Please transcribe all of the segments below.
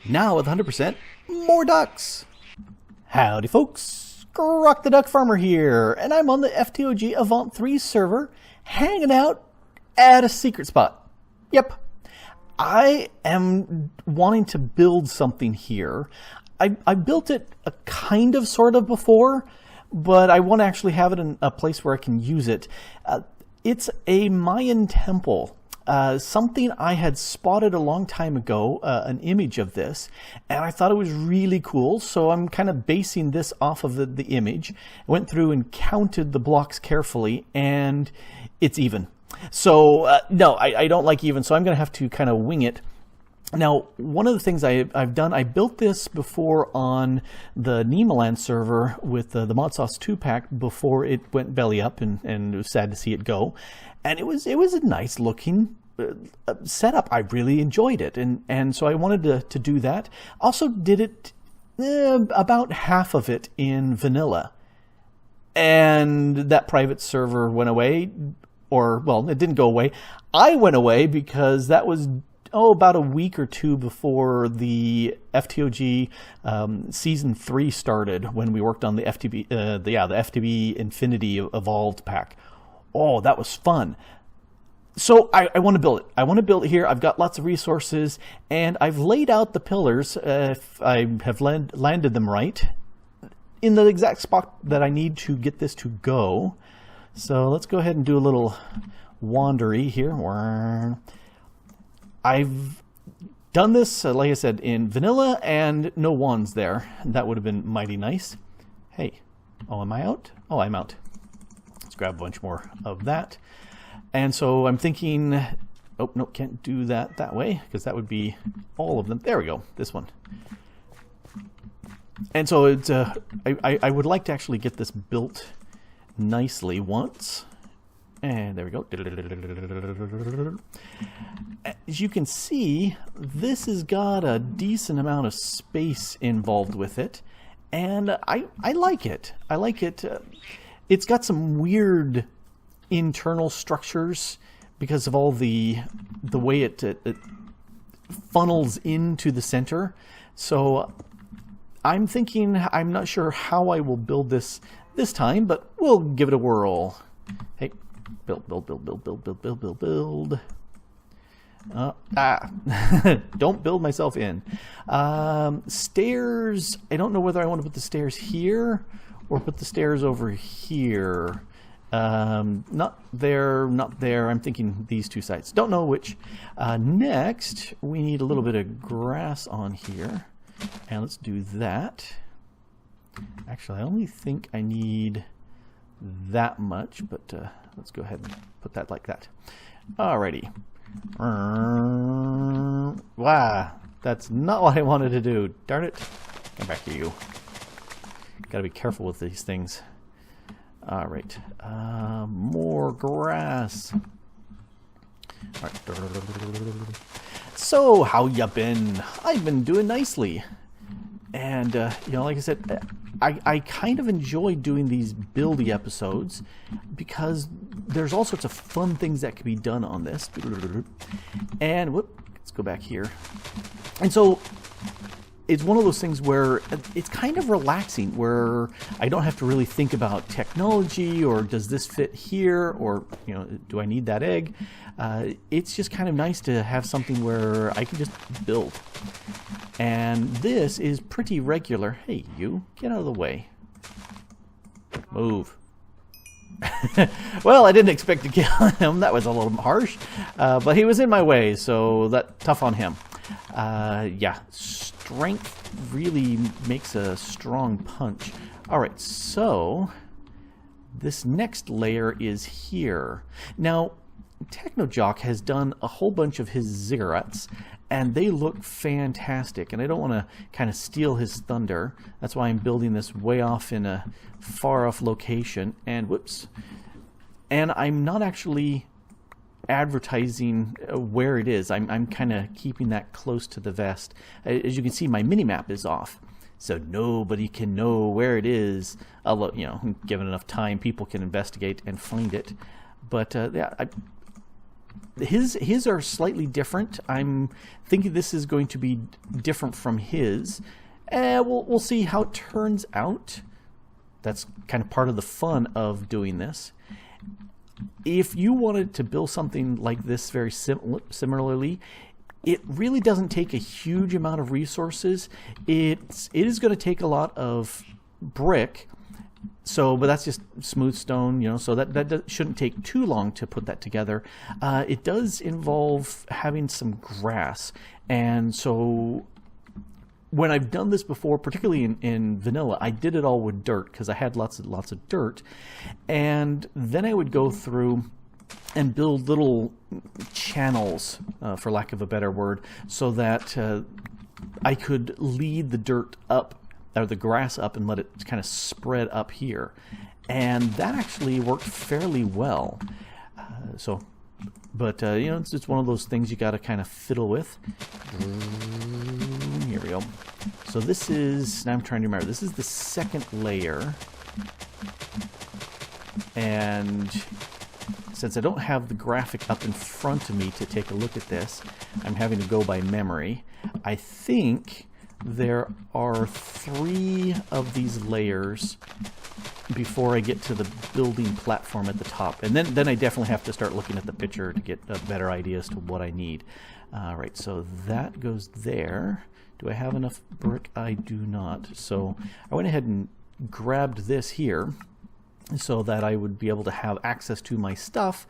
Now with 100% more ducks. Howdy folks, Grok the Duck Farmer here, and I'm on the FTOG Avant3 server, hanging out at a secret spot. Yep, I am wanting to build something here. I built it a kind of sort of before, but I want to actually have it in a place where I can use it. It's a Mayan temple. Something I had spotted a long time ago, an image of this, and I thought it was really cool, so I'm kind of basing this off of the image. I went through and counted the blocks carefully, and it's even. So, no, I don't like even, so I'm going to have to kind of wing it. Now, one of the things I've done, I built this before on the Mayan server with the Mod Sauce 2-pack before it went belly up, and it was sad to see it go. And it was a nice looking setup. I really enjoyed it, and so I wanted to do that. Also did it about half of it in vanilla, and that private server went away, or well, it didn't go away. I went away because that was about a week or two before the FTOG Season 3 started, when we worked on the FTB, the FTB Infinity Evolved pack. Oh, that was fun. So I want to build it. I want to build it here. I've got lots of resources, and I've laid out the pillars, if I have landed them right, in the exact spot that I need to get this to go. So let's go ahead and do a little wandery here. I've done this, like I said, in vanilla and no wands there. That would have been mighty nice. Hey, oh, am I out? Oh, I'm out. Let's grab a bunch more of that. And so I'm thinking, oh, no, can't do that way, because that would be all of them. There we go, this one. And so it's, I would like to actually get this built nicely once. And there we go. As you can see, this has got a decent amount of space involved with it, and I like it. I like it. It's got some weird internal structures because of all the way it funnels into the center. So I'm thinking, I'm not sure how I will build this time, but we'll give it a whirl. Hey. Build. Don't build myself in. Stairs, I don't know whether I want to put the stairs here or put the stairs over here. Not there, not there. I'm thinking these two sides. Don't know which. Next, we need a little bit of grass on here. And let's do that. Actually, I only think I need that much, but let's go ahead and put that like that. Alrighty. Wow, that's not what I wanted to do. Darn it. Come back here, you. Gotta be careful with these things. Alright. More grass. Alright. So, how ya been? I've been doing nicely. And, you know, like I said, I kind of enjoy doing these buildy episodes because there's all sorts of fun things that can be done on this. And, whoop, let's go back here. And so, it's one of those things where it's kind of relaxing, where I don't have to really think about technology, or does this fit here, or, you know, do I need that egg? It's just kind of nice to have something where I can just build. And this is pretty regular. Hey, you, get out of the way. Move. Well, I didn't expect to kill him. That was a little harsh. But he was in my way, so that tough on him. Yeah, strength really makes a strong punch. Alright, so this next layer is here. Now, Technojock has done a whole bunch of his ziggurats, and they look fantastic, and I don't want to kind of steal his thunder. That's why I'm building this way off in a far off location, and whoops. And I'm not actually advertising where it is. I'm kind of keeping that close to the vest. As you can see, my minimap is off, so nobody can know where it is. Although, you know, given enough time, people can investigate and find it. But yeah, his are slightly different. I'm thinking this is going to be different from his. We'll see how it turns out. That's kind of part of the fun of doing this. If you wanted to build something like this very similarly, it really doesn't take a huge amount of resources. It is going to take a lot of brick. So, but that's just smooth stone, you know, so that shouldn't take too long to put that together. It does involve having some grass. And so when I've done this before, particularly in vanilla, I did it all with dirt because I had lots of dirt. And then I would go through and build little channels, for lack of a better word, so that I could lead the dirt up, or the grass up, and let it kind of spread up here. And that actually worked fairly well. But you know, it's one of those things you got to kind of fiddle with. Here we go. So this is, now I'm trying to remember, this is the second layer. And since I don't have the graphic up in front of me to take a look at this, I'm having to go by memory. I think there are 3 of these layers before I get to the building platform at the top. And then I definitely have to start looking at the picture to get a better idea as to what I need. All right, so that goes there. Do I have enough brick? I do not. So I went ahead and grabbed this here so that I would be able to have access to my stuff.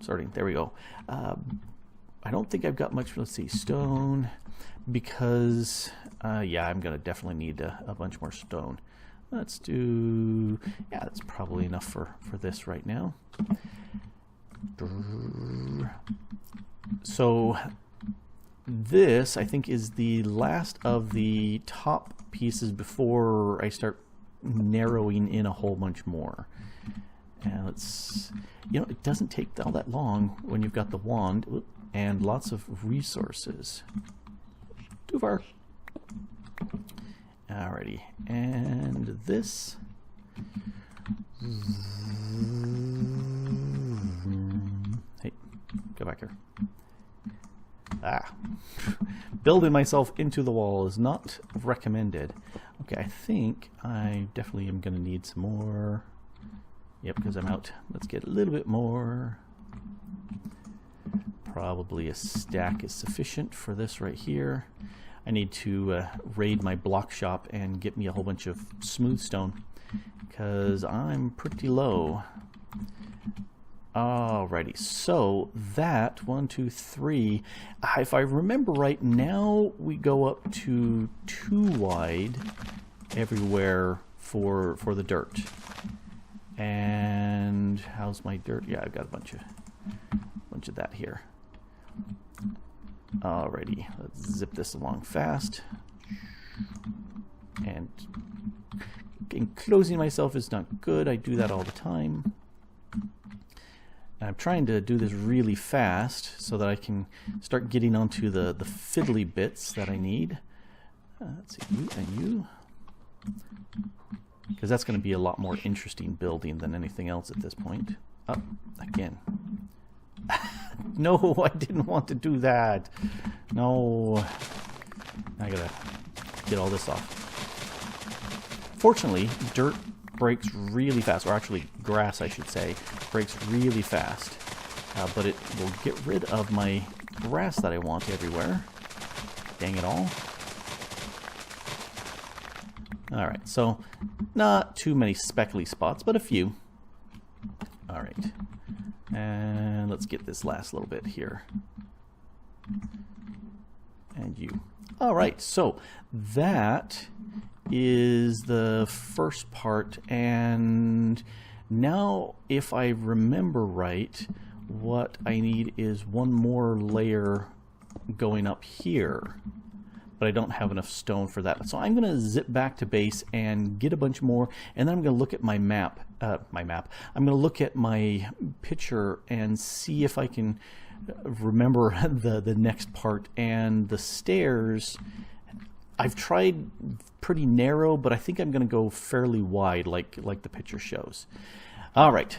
Sorting, there we go. I don't think I've got much, let's see, stone, because, yeah, I'm going to definitely need a bunch more stone. Let's do, yeah, that's probably enough for this right now. So this, I think, is the last of the top pieces before I start narrowing in a whole bunch more. And let's, you know, it doesn't take all that long when you've got the wand and lots of resources. Too far. Alrighty, and this. Hey, go back here. Building myself into the wall is not recommended. Okay, I think I definitely am going to need some more. Yep, because I'm out. Let's get a little bit more. Probably a stack is sufficient for this right here. I need to raid my block shop and get me a whole bunch of smooth stone because I'm pretty low. Alrighty, so that 1, 2, 3. If I remember right, now we go up to 2 wide everywhere for the dirt. And how's my dirt? Yeah, I've got a bunch of that here. Alrighty, let's zip this along fast. And enclosing myself is not good. I do that all the time. And I'm trying to do this really fast so that I can start getting onto the fiddly bits that I need. Let's see, you and you. Because that's going to be a lot more interesting building than anything else at this point. Up again. No, I didn't want to do that. No. I gotta get all this off. Fortunately, dirt breaks really fast, or actually grass, I should say, breaks really fast. But it will get rid of my grass that I want everywhere. Dang it all. Alright, so not too many speckly spots, but a few. Alright. And let's get this last little bit here. And you. Alright, so that is the first part. And now, if I remember right, what I need is one more layer going up here. But I don't have enough stone for that. So I'm going to zip back to base and get a bunch more, and then I'm going to look at my map. I'm going to look at my picture and see if I can remember the next part. And the stairs, I've tried pretty narrow, but I think I'm going to go fairly wide, like the picture shows. All right,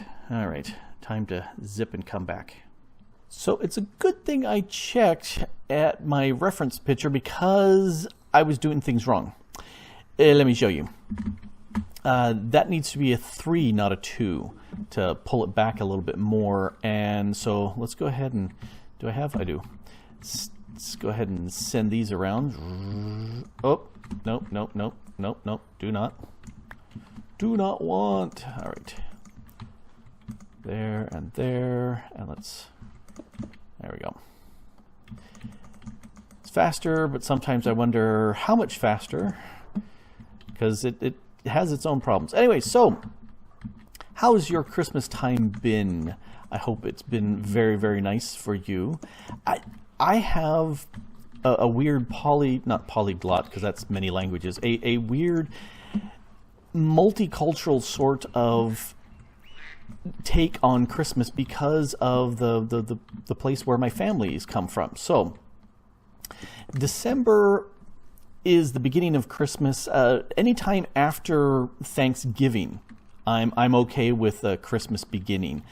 time to zip and come back. So it's a good thing I checked at my reference picture because I was doing things wrong. Let me show you. That needs to be a 3, not a 2, to pull it back a little bit more. And so let's go ahead and, do I have? I do. Let's go ahead and send these around. Oh, nope, nope, nope, nope, nope, do not want. All right. There, and let's, there we go. It's faster, but sometimes I wonder how much faster, because it has its own problems. Anyway, so how's your Christmas time been? I hope it's been very, very nice for you. I have a weird not polyglot, because that's many languages, a weird multicultural sort of take on Christmas because of the place where my families come from. So December is the beginning of Christmas. Anytime after Thanksgiving, I'm okay with Christmas beginning.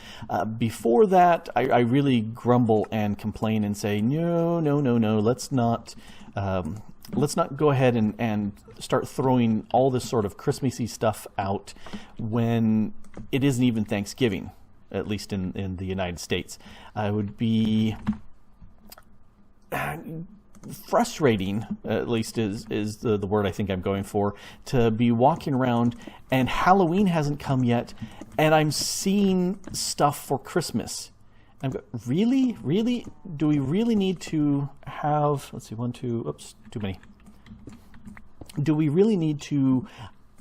Before that, I really grumble and complain and say, no, let's not go ahead and start throwing all this sort of Christmassy stuff out when it isn't even Thanksgiving, at least in the United States. It would be frustrating, at least is the word I think I'm going for, to be walking around and Halloween hasn't come yet and I'm seeing stuff for Christmas. I'm going, really? Do we really need to have, let's see, 1, 2, oops, too many. Do we really need to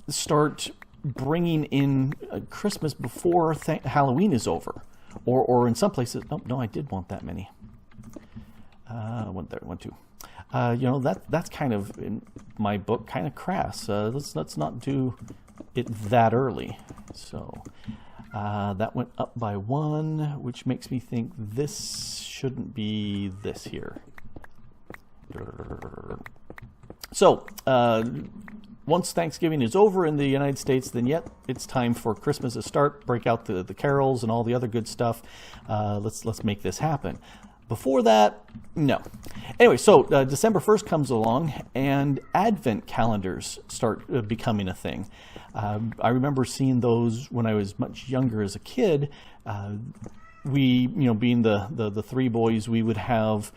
start bringing in Christmas before Halloween is over? Or in some places, no, I did want that many. 1 there, 1, 2. That's kind of, in my book, kind of crass. Let's not do it that early. So that went up by 1, which makes me think this shouldn't be this here. So once Thanksgiving is over in the United States, then it's time for Christmas to start. Break out the carols and all the other good stuff. Let's make this happen. Before that, no. Anyway, so December 1st comes along and Advent calendars start becoming a thing. I remember seeing those when I was much younger as a kid. We, being the 3 boys, we would have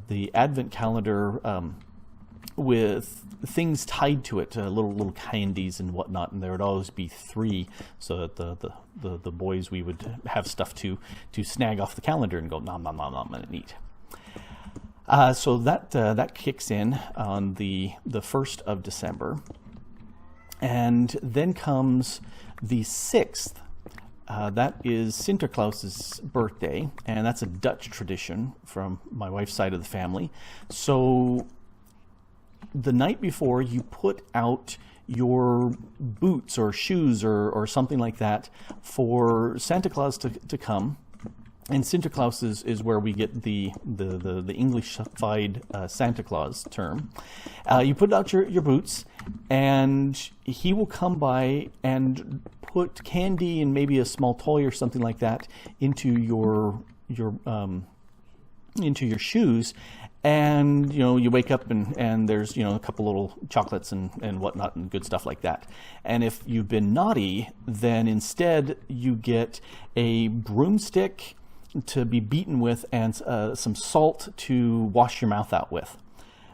the Advent calendar with things tied to it, little candies and whatnot, and there would always be 3, so that the boys, we would have stuff to snag off the calendar and go nom nom nom nom and eat. So that kicks in on the 1st of December, and then comes the 6th. That is Sinterklaas's birthday, and that's a Dutch tradition from my wife's side of the family. So the night before, you put out your boots or shoes or something like that for Santa Claus to come. And Sinterklaas is where we get the English-fied Santa Claus term. You put out your boots, and he will come by and put candy and maybe a small toy or something like that into your shoes. And you wake up and there's a couple little chocolates and whatnot and good stuff like that. And if you've been naughty, then instead you get a broomstick to be beaten with and some salt to wash your mouth out with,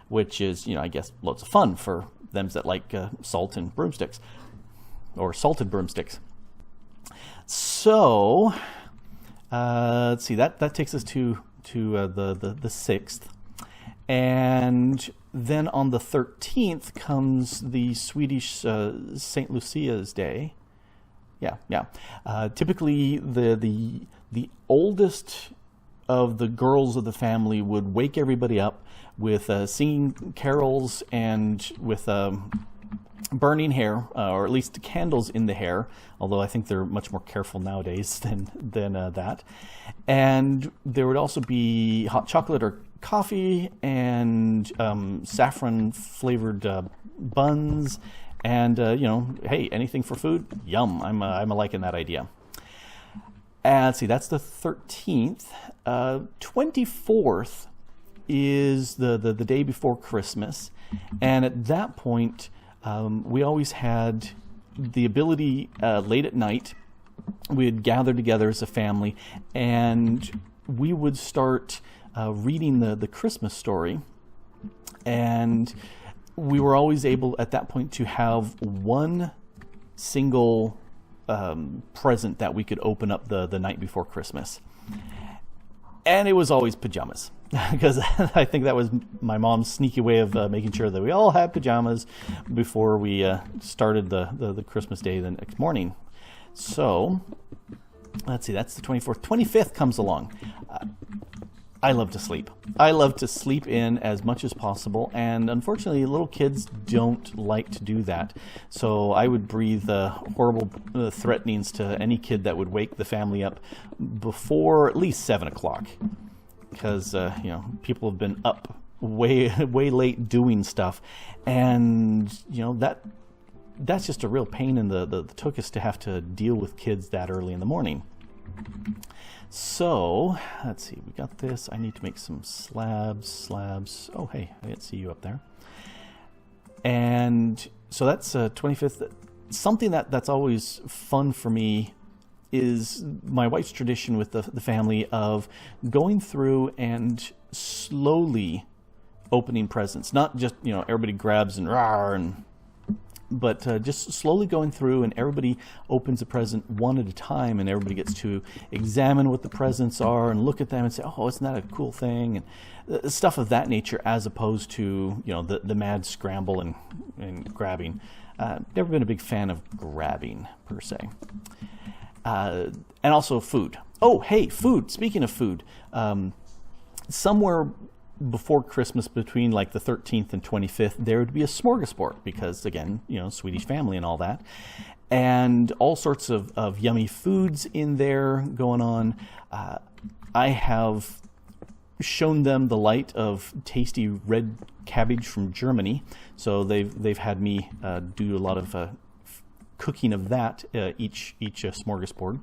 which is I guess loads of fun for them that like salt and broomsticks, or salted broomsticks. So let's see, that takes us to the 6th. And then on the 13th comes the Swedish St. Lucia's Day. Yeah. Typically, the oldest of the girls of the family would wake everybody up with singing carols and with burning hair, or at least candles in the hair, although I think they're much more careful nowadays than that. And there would also be hot chocolate or coffee and saffron flavored buns, and hey, anything for food, yum. I'm liking that idea. Let's see, that's the 13th. 24th is the day before Christmas. And at that point, we always had the ability late at night, we'd gather together as a family, and we would start reading the Christmas story. And we were always able at that point to have one single present that we could open up the night before Christmas. And it was always pajamas, because I think that was my mom's sneaky way of making sure that we all had pajamas before we started the Christmas day the next morning. So let's see, that's the 24th. 25th comes along. I love to sleep. I love to sleep in as much as possible, and unfortunately little kids don't like to do that. So I would breathe horrible threatenings to any kid that would wake the family up before at least 7 o'clock, because you know, people have been up way late doing stuff, and you know, that's just a real pain in the tuchus to have to deal with kids that early in the morning. So let's see, we got this. I need to make some slabs. Oh, hey, I didn't see you up there. And so that's 25th. Something that's always fun for me is my wife's tradition with the family of going through and slowly opening presents. Not just, you know, everybody grabs and rawr, but just slowly going through, and everybody opens a present one at a time, and everybody gets to examine what the presents are and look at them and say, oh, isn't that a cool thing? And stuff of that nature, as opposed to, you know, the mad scramble and grabbing. Never been a big fan of grabbing, per se. And also food. Oh, hey, food. Speaking of food, somewhere before Christmas, between like the 13th and 25th, there would be a smorgasbord, because again, you know, Swedish family and all that, and all sorts of yummy foods in there going on. I have shown them the light of tasty red cabbage from Germany, so they've had me do a lot of cooking of that each smorgasbord.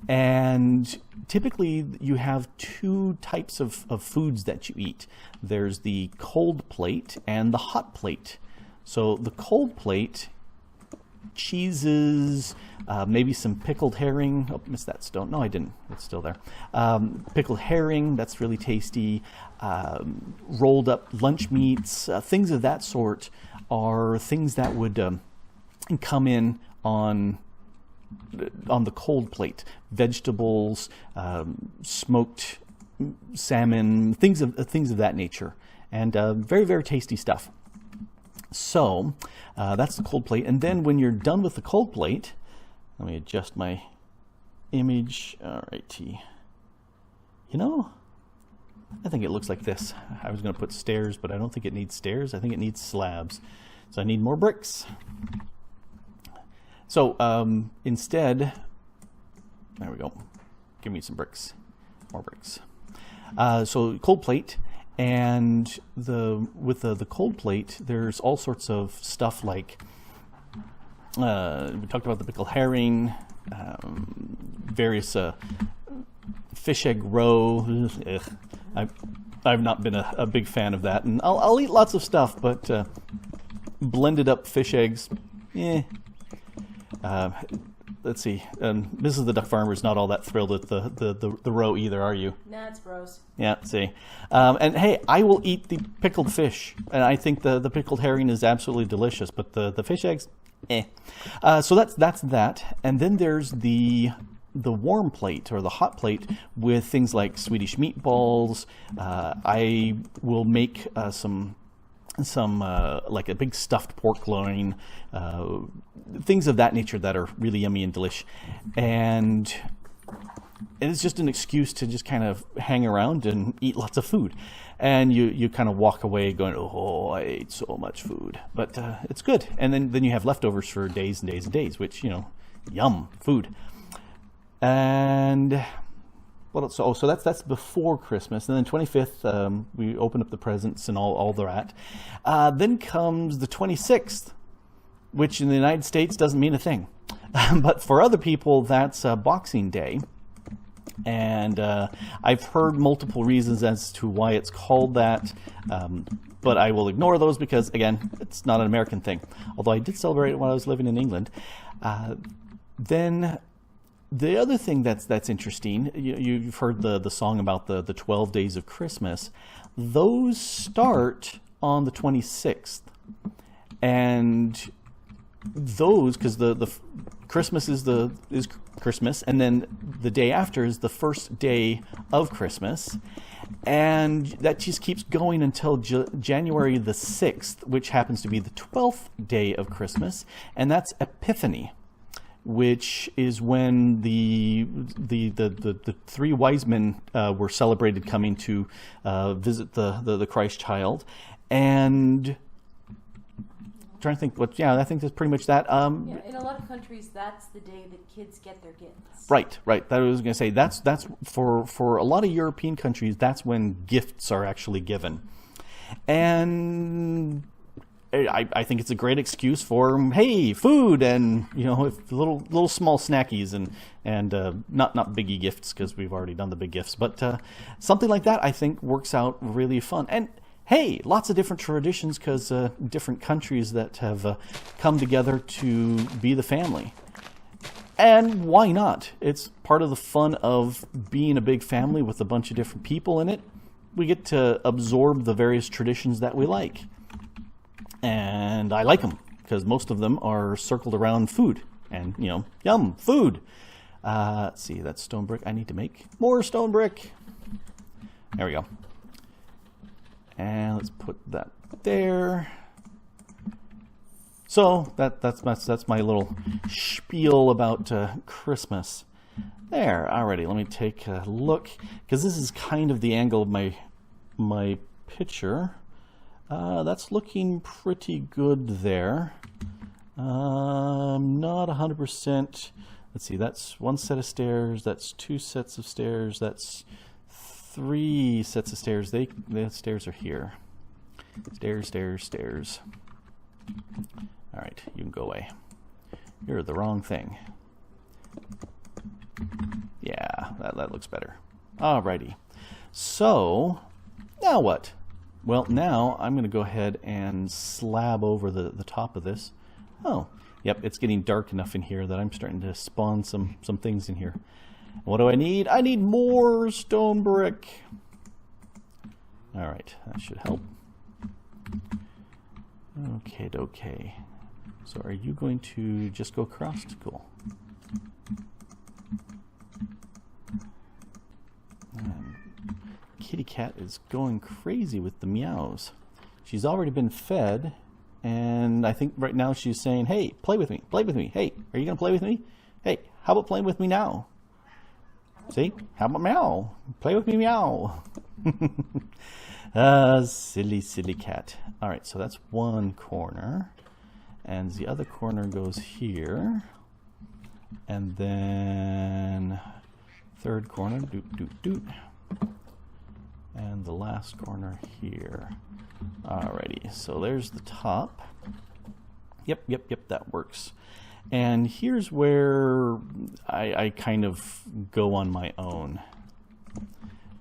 And typically you have two types of foods that you eat. There's the cold plate and the hot plate. So the cold plate, cheeses, maybe some pickled herring. Oh, missed that stone. No, I didn't. It's still there. Pickled herring, that's really tasty. Rolled up lunch meats, things of that sort are things that would come in on the cold plate. Vegetables, smoked salmon, things of that nature, and very, very tasty stuff. So that's the cold plate. And then when you're done with the cold plate, let me adjust my image. All righty. You know, I think it looks like this. I was going to put stairs, but I don't think it needs stairs. I think it needs slabs. So I need more bricks. So instead, there we go. Give me some bricks, more bricks. So cold plate, and with the cold plate, there's all sorts of stuff like we talked about the pickled herring, various fish egg roe. I've not been a big fan of that, and I'll eat lots of stuff, but blended up fish eggs, let's see. Mrs. the DuckFarmer is not all that thrilled at the roe either, are you? Nah, it's gross. Yeah, see. And hey, I will eat the pickled fish, and I think the pickled herring is absolutely delicious, but the fish eggs, so that's that. And then there's the warm plate, or the hot plate, with things like Swedish meatballs. I will make some like a big stuffed pork loin, things of that nature that are really yummy and delish. And it's just an excuse to just kind of hang around and eat lots of food. And you kind of walk away going, oh, I ate so much food. But it's good. And then you have leftovers for days and days and days, which, you know, yum, food. And what else? Oh, so that's before Christmas. And then 25th, we open up the presents and all that. Then comes the 26th, which in the United States doesn't mean a thing. But for other people, that's Boxing Day. And I've heard multiple reasons as to why it's called that, but I will ignore those because, again, it's not an American thing. Although I did celebrate it when I was living in England. Then the other thing that's interesting, you've heard the song about the 12 days of Christmas. Those start on the 26th. And those, because the Christmas is Christmas, and then the day after is the first day of Christmas, and that just keeps going until January the 6th, which happens to be the 12th day of Christmas, and that's Epiphany, which is when the three wise men were celebrated coming to visit the Christ child. And trying to think I think that's pretty much that. In a lot of countries, that's the day that kids get their gifts. Right. That I was going to say. That's for a lot of European countries. That's when gifts are actually given, and I think it's a great excuse for food and little small snackies and not biggie gifts because we've already done the big gifts, but something like that I think works out really fun. And hey, lots of different traditions because different countries that have come together to be the family. And why not? It's part of the fun of being a big family with a bunch of different people in it. We get to absorb the various traditions that we like. And I like them because most of them are circled around food. And, yum, food. Let's see, that's stone brick. I need to make more stone brick. There we go. And let's put that there. So that's my little spiel about Christmas. There, alrighty. Let me take a look because this is kind of the angle of my picture. That's looking pretty good there. Not 100%. Let's see. That's one set of stairs. That's two sets of stairs. That's three sets of stairs. The stairs are here. Stairs. All right, you can go away. You're the wrong thing. Yeah, that looks better. Alrighty. So, now what? Well, now I'm going to go ahead and slab over the top of this. Oh, yep, it's getting dark enough in here that I'm starting to spawn some things in here. What do I need? I need more stone brick. All right, that should help. Okay. So are you going to just go across? Cool. Kitty cat is going crazy with the meows. She's already been fed, and I think right now she's saying, hey, play with me. Hey, are you going to play with me? Hey, how about playing with me now? See? How about meow? Play with me, meow. Silly cat. All right, so that's one corner. And the other corner goes here. And then third corner, doot. And the last corner here. Alrighty, so there's the top. Yep, that works. And here's where I kind of go on my own,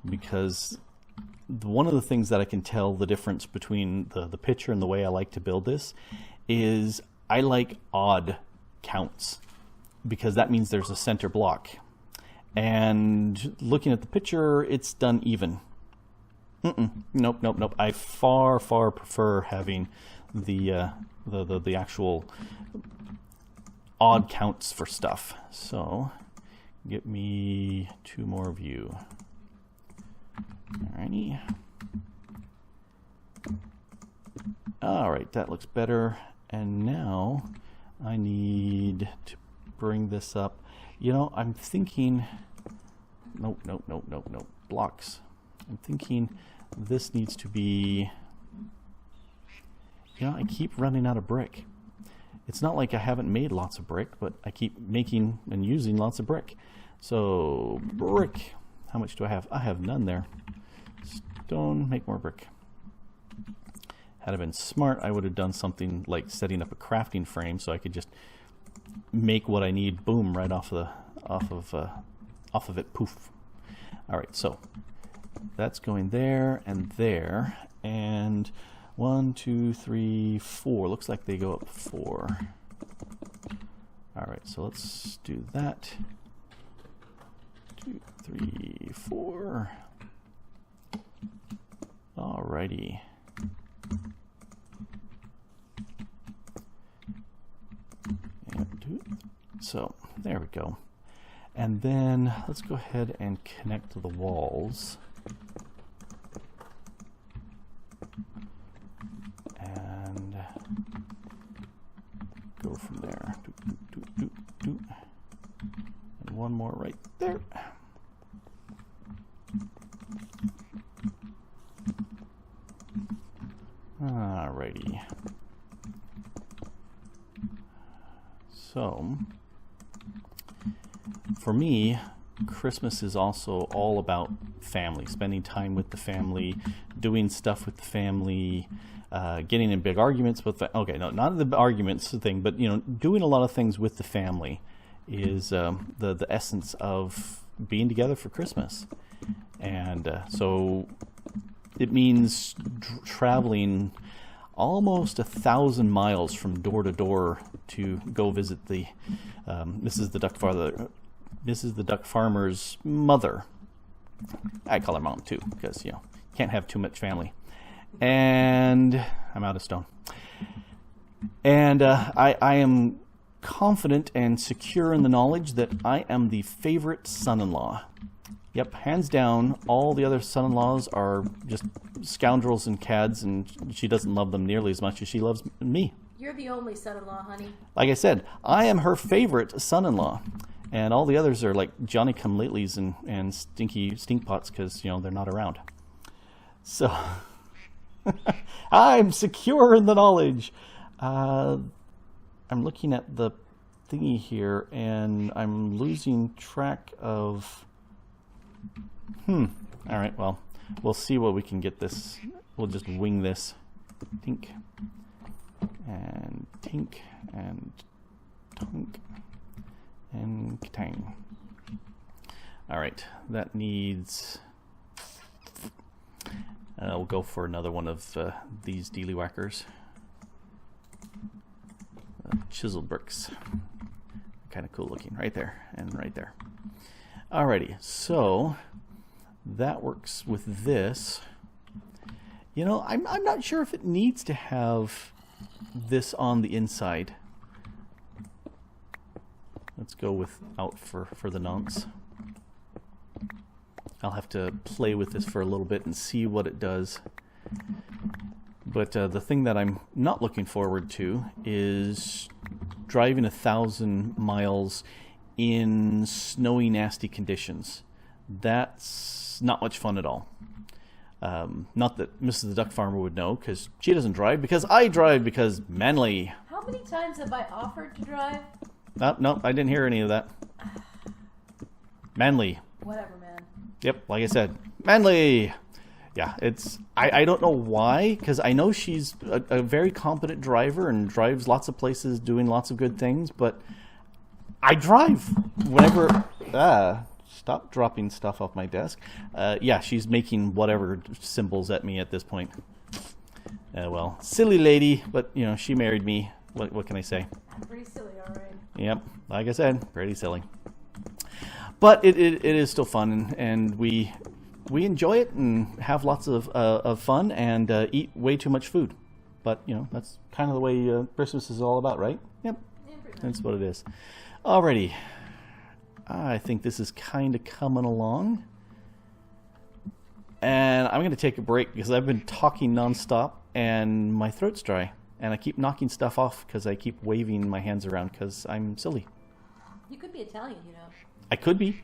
because one of the things that I can tell the difference between the picture and the way I like to build this is I like odd counts, because that means there's a center block. And looking at the picture, it's done even. Nope. I far prefer having the actual odd counts for stuff. So get me two more of you. Alrighty. Alright, that looks better. And now I need to bring this up. I'm thinking, nope, blocks. I'm thinking this needs to be, I keep running out of brick. It's not like I haven't made lots of brick, but I keep making and using lots of brick. So, brick. How much do I have? I have none there. Stone, make more brick. Had I been smart, I would have done something like setting up a crafting frame so I could just make what I need, boom, right off of it, poof. All right, so that's going there and there, and 1, 2, 3, 4. Looks like they go up 4. All right, so let's do that. 2, 3, 4. All righty. So there we go. And then let's go ahead and connect to the walls. And go from there. And one more right there. Alrighty. So, for me, Christmas is also all about family, spending time with the family, doing stuff with the family, getting in big arguments with okay, no, not the arguments thing, but you know, doing a lot of things with the family is the essence of being together for Christmas. And so it means traveling almost 1,000 miles from door to door to go visit the Mrs. the Duck Farmer's mother. I call her mom too, because you know, can't have too much family. And I'm out of stone. And I am confident and secure in the knowledge that I am the favorite son-in-law. Yep, hands down, all the other son-in-laws are just scoundrels and cads, and she doesn't love them nearly as much as she loves me. You're the only son-in-law, honey. Like I said, I am her favorite son-in-law, and all the others are like Johnny-come-latelys and stinky stinkpots because, you know, they're not around. So, I'm secure in the knowledge. I'm looking at the thingy here, and I'm losing track of... All right, well, we'll see what we can get this. We'll just wing this. Tink. And tink. And tunk. And tang. All right, that needs... we'll go for another one of these dealy whackers. Chiseled bricks. Kind of cool looking. Right there and right there. Alrighty, so that works with this. You know, I'm not sure if it needs to have this on the inside. Let's go without for the nonce. I'll have to play with this for a little bit and see what it does. But the thing that I'm not looking forward to is driving 1,000 miles in snowy, nasty conditions. That's not much fun at all. Not that Mrs. the Duck Farmer would know, because she doesn't drive, because I drive, because manly. How many times have I offered to drive? No, I didn't hear any of that. Manly. Whatever, man. Yep, like I said, manly. Yeah, it's... I don't know why, because I know she's a very competent driver and drives lots of places doing lots of good things, but I drive whenever... Stop dropping stuff off my desk. Yeah, she's making whatever symbols at me at this point. Well, silly lady, but, you know, she married me. What can I say? Pretty silly, all right. Yep, like I said, pretty silly. But it is still fun, and we enjoy it and have lots of fun and eat way too much food. But, you know, that's kind of the way Christmas is all about, right? Yep, Yeah, that's what it is. Alrighty. I think this is kind of coming along. And I'm going to take a break because I've been talking nonstop and my throat's dry. And I keep knocking stuff off because I keep waving my hands around because I'm silly. You could be Italian, you know. I could be.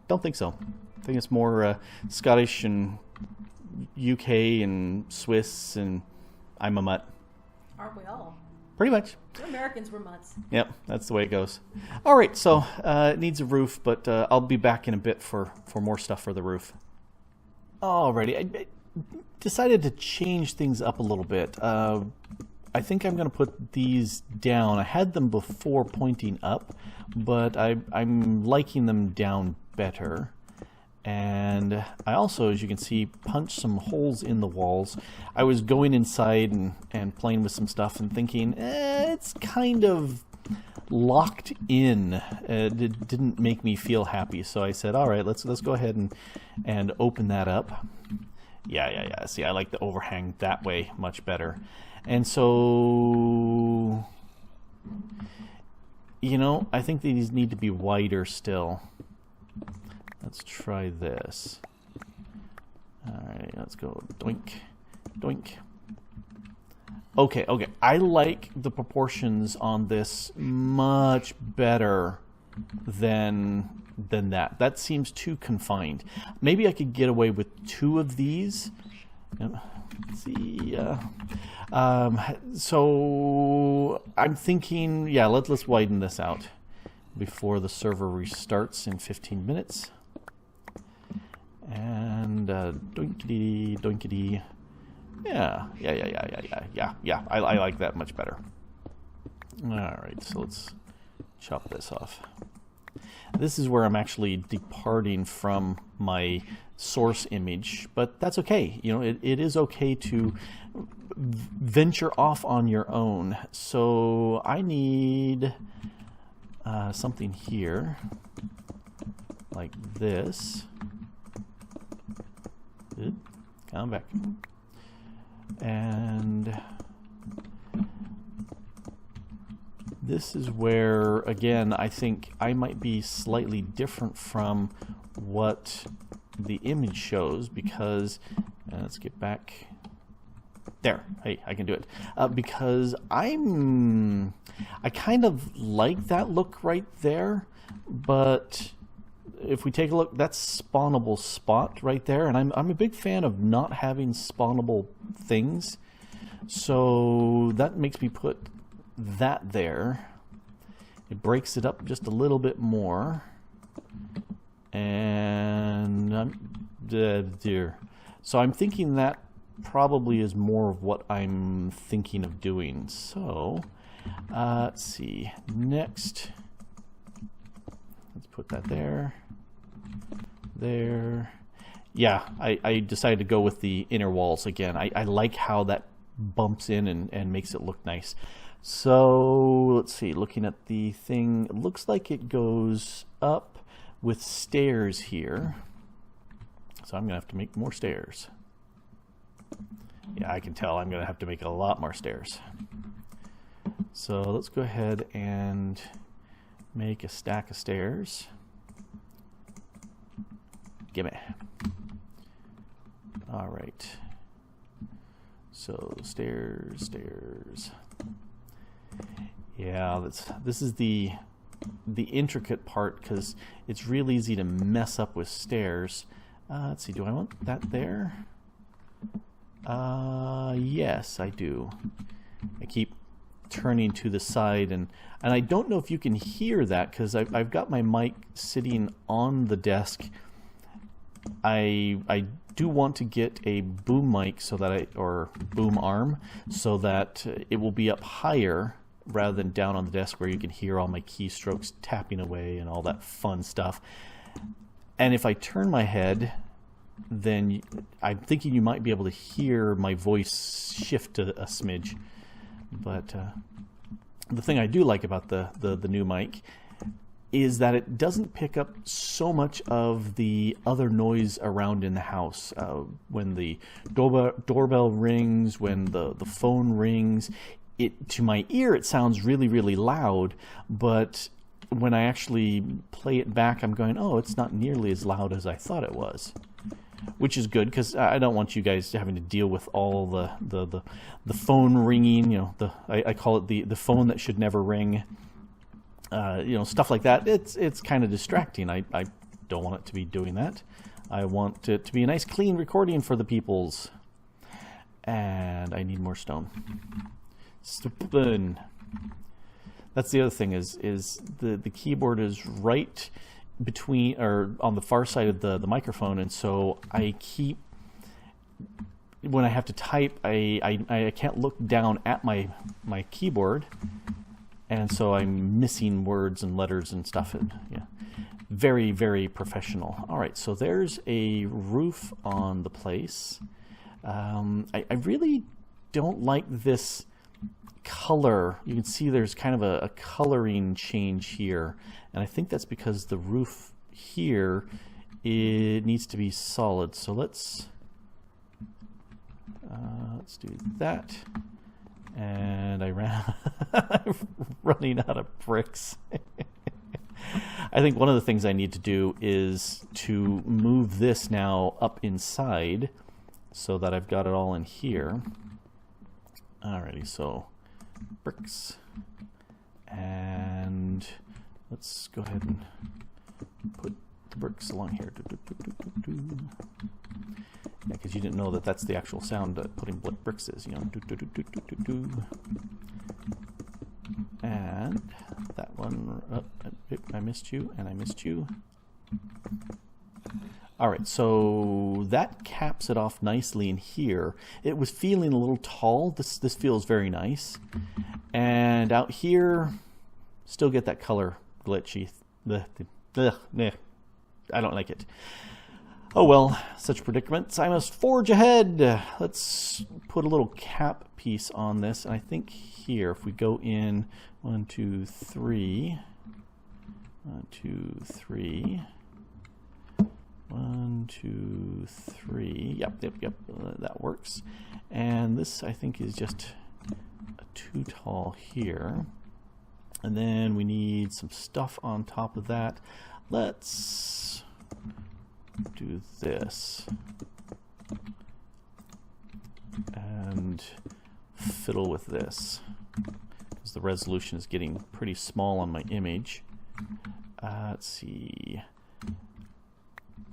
Don't think so. I think it's more Scottish and UK and Swiss, and I'm a mutt. Aren't we all? Pretty much. We're Americans, we're mutts. Yep, that's the way it goes. All right, so it needs a roof, but I'll be back in a bit for more stuff for the roof. Alrighty, I decided to change things up a little bit. I think I'm going to put these down. I had them before pointing up, but I'm liking them down better. And I also, as you can see, punched some holes in the walls. I was going inside and playing with some stuff and thinking, it's kind of locked in. It didn't make me feel happy. So I said, all right, let's go ahead and open that up. Yeah. See, I like the overhang that way much better. And so, you know, I think these need to be wider still. Let's try this. All right, let's go doink, doink. Okay. I like the proportions on this much better than that. That seems too confined. Maybe I could get away with 2 of these. Let's see. So I'm thinking, yeah, let's widen this out before the server restarts in 15 minutes. And doinkity, doinkity. Yeah. I like that much better. All right, so let's chop this off. This is where I'm actually departing from my source image, but that's okay. You know, it is okay to venture off on your own. So I need something here like this. Good. Come back. And this is where, again, I think I might be slightly different from what the image shows, because let's get back there. Hey, I can do it. Because I kind of like that look right there, but if we take a look, that's spawnable spot right there, and I'm a big fan of not having spawnable things, so that makes me put that there. It breaks it up just a little bit more, and dear. So I'm thinking that probably is more of what I'm thinking of doing. So let's see. Next, let's put that there. There. Yeah, I decided to go with the inner walls again. I like how that bumps in and makes it look nice. So let's see, looking at the thing, it looks like it goes up with stairs here. So I'm gonna have to make more stairs. Yeah, I can tell I'm gonna have to make a lot more stairs. So let's go ahead and make a stack of stairs. Gimme. All right. So stairs. Yeah, this is the intricate part, because it's real easy to mess up with stairs. Let's see, do I want that there? Yes, I do. I keep turning to the side, and I don't know if you can hear that, because I've got my mic sitting on the desk. I do want to get a boom mic so that or boom arm, so that it will be up higher rather than down on the desk, where you can hear all my keystrokes tapping away and all that fun stuff. And if I turn my head, then I'm thinking you might be able to hear my voice shift a smidge. But the thing I do like about the new mic is that it doesn't pick up so much of the other noise around in the house. When the doorbell rings, when the phone rings, to my ear it sounds really, really loud, but when I actually play it back, I'm going, oh, it's not nearly as loud as I thought it was. Which is good, because I don't want you guys having to deal with all the phone ringing, you know, I call it the phone that should never ring. You know, stuff like that. It's kind of distracting. I don't want it to be doing that. I want it to be a nice clean recording for the peoples. And I need more stone. Stupid. That's the other thing, is the keyboard is right between, or on the far side of the microphone, and so I keep, when I have to type, I can't look down at my keyboard, and so I'm missing words and letters and stuff. And yeah, very, very professional. All right, so there's a roof on the place. I really don't like this color. You can see there's kind of a coloring change here, and I think that's because the roof here, it needs to be solid. So let's do that. And I'm running out of bricks. I think one of the things I need to do is to move this now up inside so that I've got it all in here. Alrighty, so bricks. And let's go ahead and put the bricks along here. Yeah, because you didn't know that that's the actual sound that putting bricks is, you know. And that one, I missed you, and I missed you. All right, so that caps it off nicely in here. It was feeling a little tall. This feels very nice. And out here, still get that color glitchy. I don't like it. Oh well, such predicaments. I must forge ahead. Let's put a little cap piece on this. And I think here, if we go in 1, 2, 3, 1, 2, 3, 1, 2, 3. Yep, that works. And this, I think, is just too tall here. And then we need some stuff on top of that. Let's do this and fiddle with this because the resolution is getting pretty small on my image. Let's see.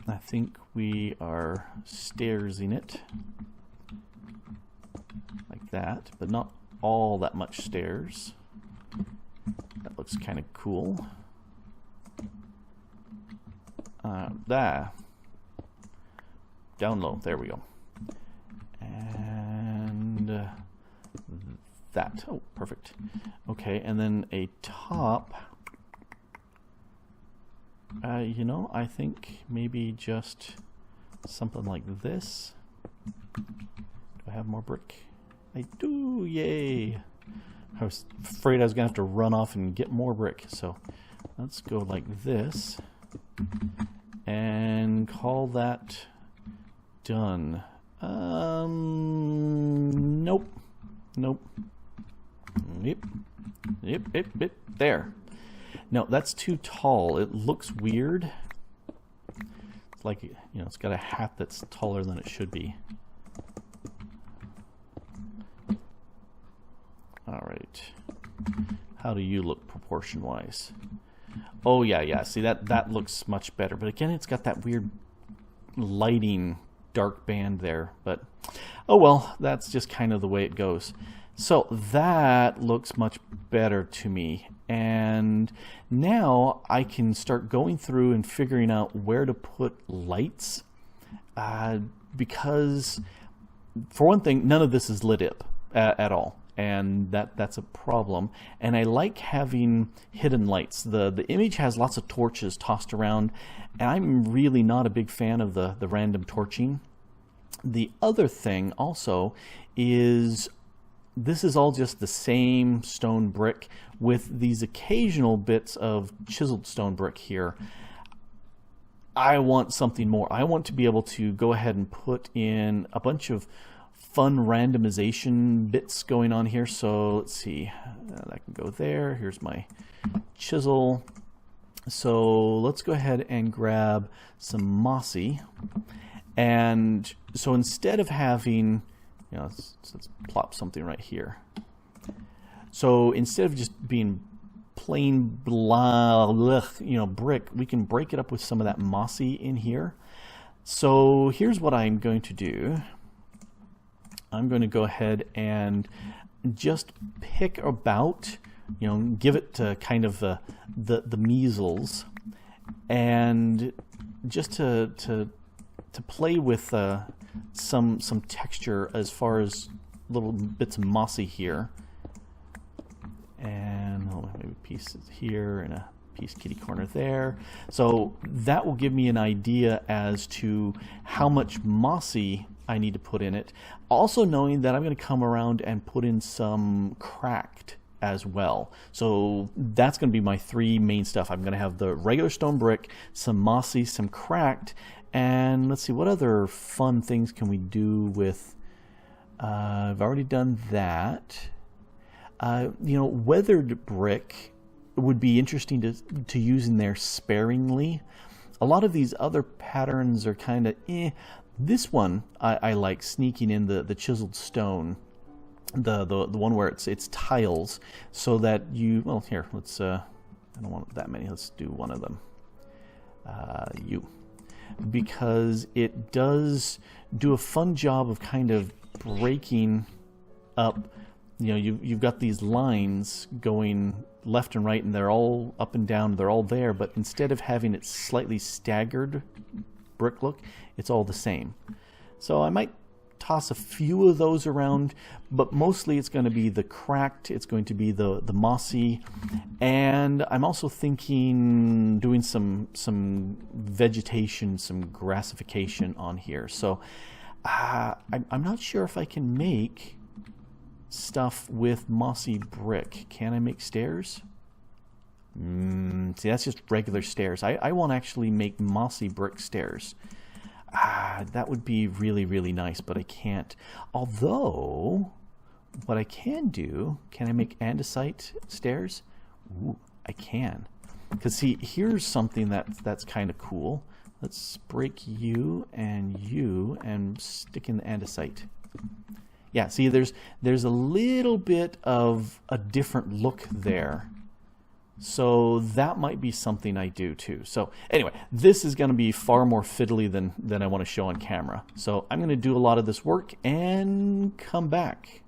I think we are stairsing it like that, but not all that much stairs. That looks kind of cool. Down low, there we go. And that, oh, perfect. Okay, and then a top. You know, I think maybe just something like this. Do I have more brick? I do, yay. I was afraid I was gonna have to run off and get more brick, so let's go like this and call that done. Nope. Yep. There. No, that's too tall. It looks weird. It's like, you know, it's got a hat that's taller than it should be. All right. How do you look proportion-wise? Oh, yeah. See, that looks much better. But again, it's got that weird lighting dark band there. But, oh well, that's just kind of the way it goes. So that looks much better to me. And now I can start going through and figuring out where to put lights. Because, for one thing, none of this is lit up at all. And that's a problem. And I like having hidden lights. The image has lots of torches tossed around, and I'm really not a big fan of the random torching. The other thing also is this is all just the same stone brick with these occasional bits of chiseled stone brick here. I want something more. I want to be able to go ahead and put in a bunch of fun randomization bits going on here. So let's see, that can go there. Here's my chisel. So let's go ahead and grab some mossy. And so instead of having, you know, let's plop something right here. So instead of just being plain blah, you know, brick, we can break it up with some of that mossy in here. So here's what I'm going to do. I'm going to go ahead and just pick about, you know, give it kind of the measles, and just to play with some texture as far as little bits of mossy here, and maybe pieces here and a piece kitty corner there. So that will give me an idea as to how much mossy I need to put in it. Also knowing that I'm going to come around and put in some cracked as well. So that's going to be my three main stuff. I'm going to have the regular stone brick, some mossy, some cracked, and let's see, what other fun things can we do with... I've already done that. You know, weathered brick would be interesting to use in there sparingly. A lot of these other patterns are kind of eh. This one I like, sneaking in the chiseled stone, the one where it's tiles, so that you, well, here, let's I don't want that many, let's do one of them, because it does do a fun job of kind of breaking up. You know, you've got these lines going left and right, and they're all up and down, they're all there, but instead of having it slightly staggered brick look, it's all the same. So I might toss a few of those around, but mostly it's going to be the cracked, it's going to be the mossy, and I'm also thinking doing some vegetation, some grassification on here. So I'm not sure if I can make stuff with mossy brick. Can I make stairs? See, that's just regular stairs. I want to actually make mossy brick stairs. That would be really, really nice, but I can't. Although, what I can do, can I make andesite stairs? Ooh, I can. Because see, here's something that's kind of cool. Let's break you and stick in the andesite. Yeah, see, there's a little bit of a different look there. So that might be something I do too. So anyway, this is going to be far more fiddly than I want to show on camera. So I'm going to do a lot of this work and come back.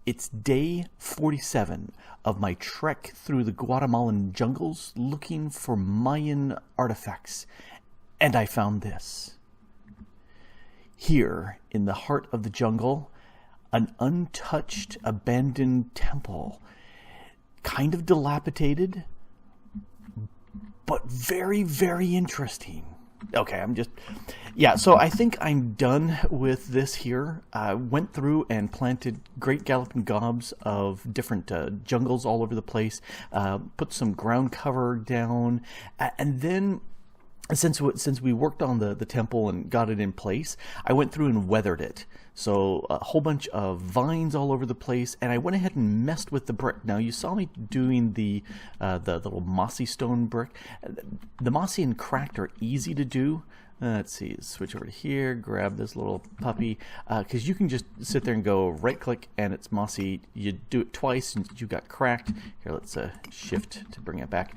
It's day 47 of my trek through the Guatemalan jungles looking for Mayan artifacts. And I found this. Here in the heart of the jungle, an untouched, abandoned temple. Kind of dilapidated, but very, very interesting. Okay, yeah, so I think I'm done with this here. I went through and planted great galloping gobs of different jungles all over the place, put some ground cover down, and then since we worked on the temple and got it in place, I went through and weathered it. So a whole bunch of vines all over the place, and I went ahead and messed with the brick. Now you saw me doing the little mossy stone brick. The mossy and cracked are easy to do. Let's see, switch over to here, grab this little puppy, because you can just sit there and go right click and it's mossy. You do it twice and you got cracked. Here, let's shift to bring it back.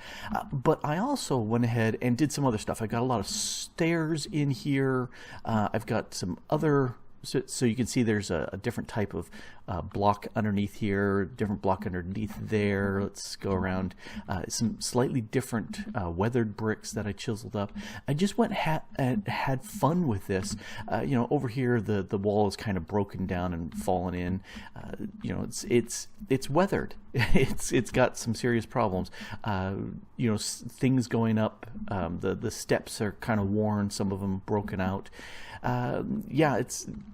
But I also went ahead and did some other stuff. I got a lot of stairs in here. I've got some other... So you can see there's a different type of block underneath here, different block underneath there. Let's go around. Some slightly different weathered bricks that I chiseled up. I just went and had fun with this. You know, over here the wall is kind of broken down and fallen in. You know, it's weathered. It's got some serious problems. You know, things going up. The steps are kind of worn. Some of them broken out. Yeah,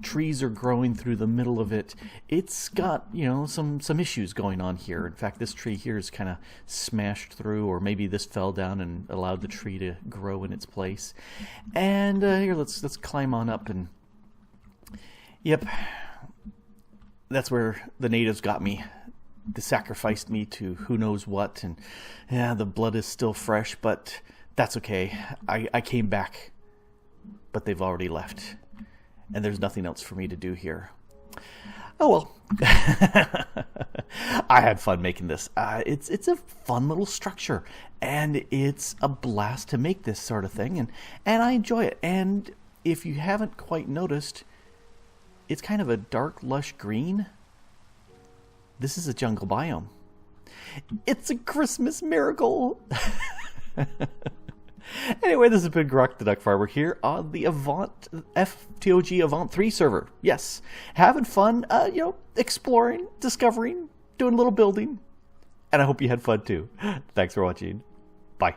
trees are growing through the middle of it. It's got, you know, some issues going on here. In fact, this tree here is kind of smashed through, or maybe this fell down and allowed the tree to grow in its place. And here, let's climb on up, and yep, that's where the natives got me. They sacrificed me to who knows what, and yeah, the blood is still fresh, but that's okay. I came back. But they've already left, and there's nothing else for me to do here. Oh well. I had fun making this. It's a fun little structure, and it's a blast to make this sort of thing, and I enjoy it. And if you haven't quite noticed, it's kind of a dark, lush green. This is a jungle biome. It's a Christmas miracle. Anyway, this has been Grok the DuckFarmer here on the FTOG Avant3 server. Yes, having fun, you know, exploring, discovering, doing a little building, and I hope you had fun too. Thanks for watching. Bye.